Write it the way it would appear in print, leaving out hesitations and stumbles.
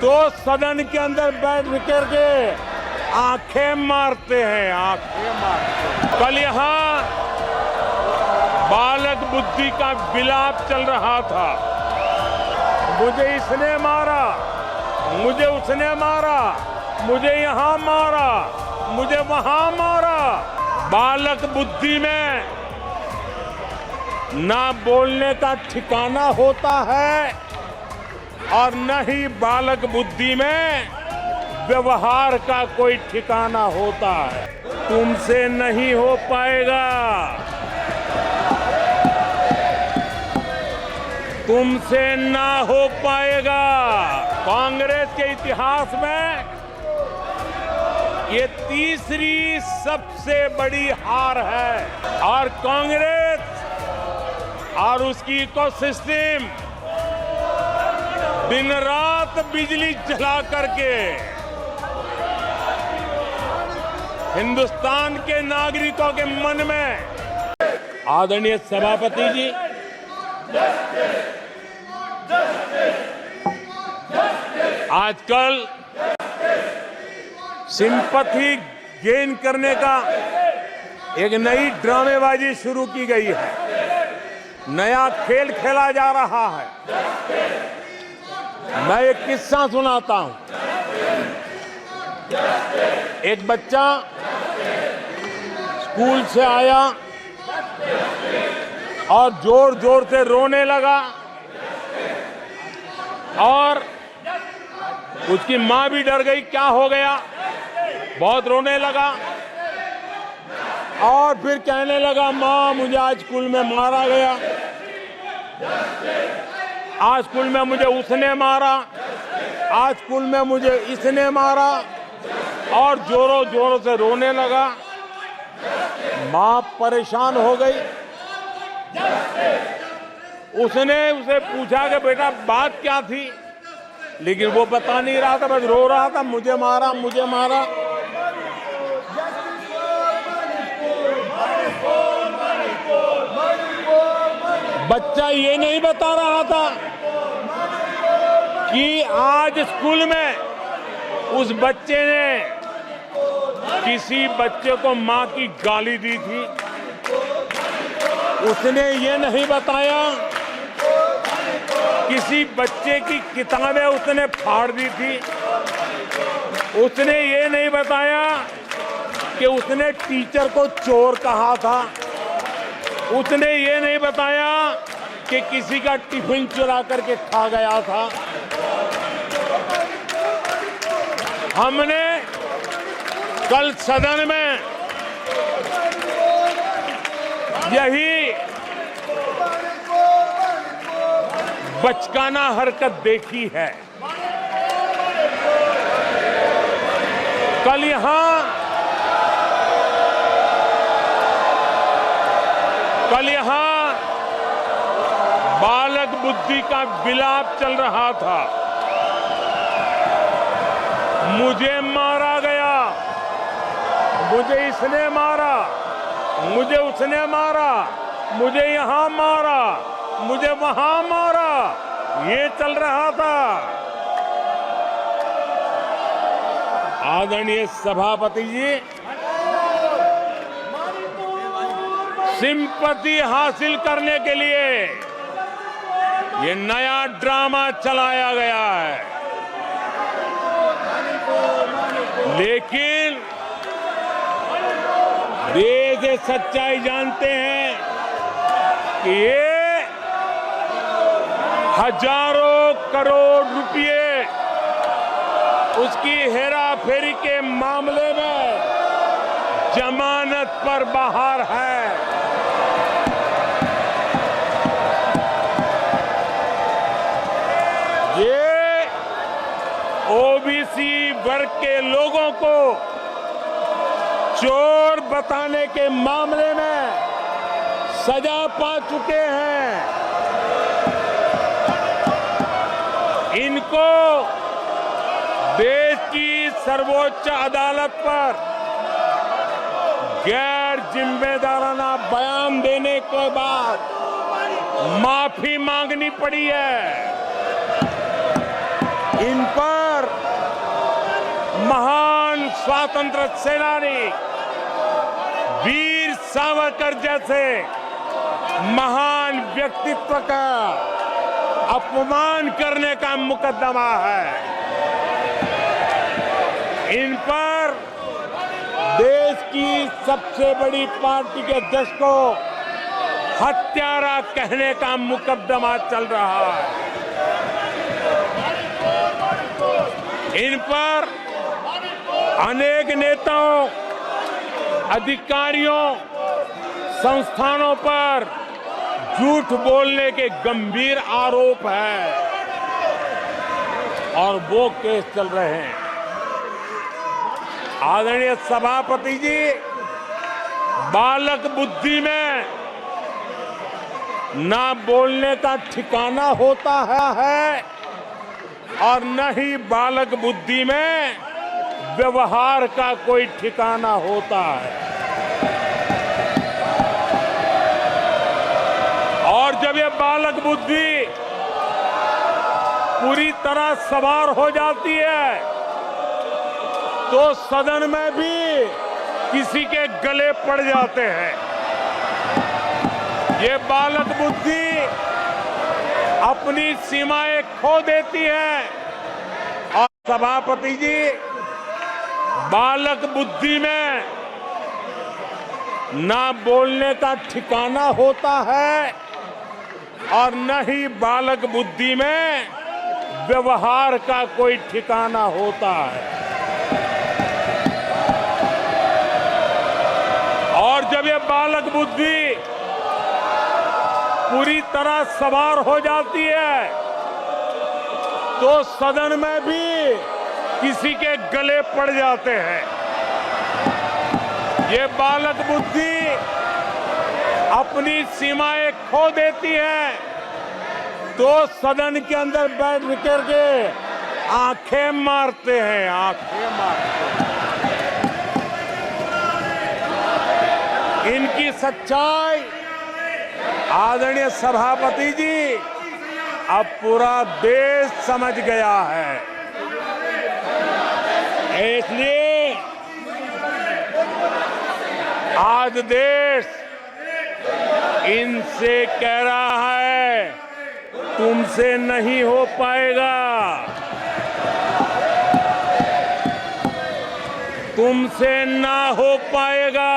तो सदन के अंदर बैठ करके आंखें मारते हैं, आंखें मारते हैं। कल यहाँ बालक बुद्धि का विलाप चल रहा था। मुझे इसने मारा, मुझे उसने मारा, मुझे यहाँ मारा, मुझे वहां मारा। बालक बुद्धि में ना बोलने का ठिकाना होता है और न ही बालक बुद्धि में व्यवहार का कोई ठिकाना होता है। तुमसे नहीं हो पाएगा, तुमसे ना हो पाएगा। कांग्रेस के इतिहास में ये तीसरी सबसे बड़ी हार है और कांग्रेस और उसकी इकोसिस्टम दिन रात बिजली जला करके हिंदुस्तान के नागरिकों के मन में। आदरणीय सभापति जी, आजकल सिंपैथी गेन करने का एक नई ड्रामेबाजी शुरू की गई है, नया खेल खेला जा रहा है। मैं एक किस्सा सुनाता हूं। एक बच्चा स्कूल से आया और जोर जोर से रोने लगा और उसकी मां भी डर गई, क्या हो गया। बहुत रोने लगा और फिर कहने लगा, मां मुझे आज स्कूल में मारा गया, आज स्कूल में मुझे उसने मारा, आज स्कूल में मुझे इसने मारा, और जोरों जोरों से रोने लगा। मां परेशान हो गई। उसने उसे पूछा कि बेटा बात क्या थी, लेकिन वो बता नहीं रहा था, बस रो रहा था, मुझे मारा, मुझे मारा। बच्चा ये नहीं बता रहा था कि आज स्कूल में उस बच्चे ने किसी बच्चे को मां की गाली दी थी। उसने ये नहीं बताया किसी बच्चे की किताबें उसने फाड़ दी थी। उसने ये नहीं बताया कि उसने टीचर को चोर कहा था। उसने ये नहीं बताया कि किसी का टिफिन चुरा करके खा गया था। हमने कल सदन में यही बचकाना हरकत देखी है। कल यहाँ बालक बुद्धि का विलाप चल रहा था। मुझे मारा गया, मुझे इसने मारा, मुझे उसने मारा, मुझे यहाँ मारा, मुझे वहां मारा, ये चल रहा था। आदरणीय सभापति जी, सिंपैथी हासिल करने के लिए ये नया ड्रामा चलाया गया है, लेकिन देश ये सच्चाई जानते हैं कि ये हजारों करोड़ रुपए उसकी हेराफेरी के मामले में जमानत पर बाहर है। ये ओबीसी वर्ग के लोगों को चोर बताने के मामले में सजा पा चुके हैं। इनको देश की सर्वोच्च अदालत पर गैर जिम्मेदाराना बयान देने के बाद माफी मांगनी पड़ी है। इन पर महान स्वातंत्र सेनानी वीर सावरकर जैसे महान व्यक्तित्व का अपमान करने का मुकदमा है। इन पर देश की सबसे बड़ी पार्टी के अध्यक्ष को हत्यारा कहने का मुकदमा चल रहा है। इन पर अनेक नेताओं, अधिकारियों, संस्थानों पर झूठ बोलने के गंभीर आरोप हैं और वो केस चल रहे हैं। आदरणीय सभापति जी, बालक बुद्धि में ना बोलने का ठिकाना होता है और न ही बालक बुद्धि में व्यवहार का कोई ठिकाना होता है। और जब ये बालक बुद्धि पूरी तरह सवार हो जाती है तो सदन में भी किसी के गले पड़ जाते हैं। ये बालक बुद्धि अपनी सीमाएं खो देती है और सभापति जी, बालक बुद्धि में ना बोलने का ठिकाना होता है और न ही बालक बुद्धि में व्यवहार का कोई ठिकाना होता है। और जब ये बालक बुद्धि पूरी तरह सवार हो जाती है तो सदन में भी किसी के गले पड़ जाते हैं। ये बालक बुद्धि अपनी सीमाएं खो देती है तो सदन के अंदर बैठ करके आंखें मारते हैं, आंखें मारते हैं। इनकी सच्चाई आदरणीय सभापति जी अब पूरा देश समझ गया है। इसलिए आज देश इनसे कह रहा है, तुमसे नहीं हो पाएगा, तुमसे ना हो पाएगा।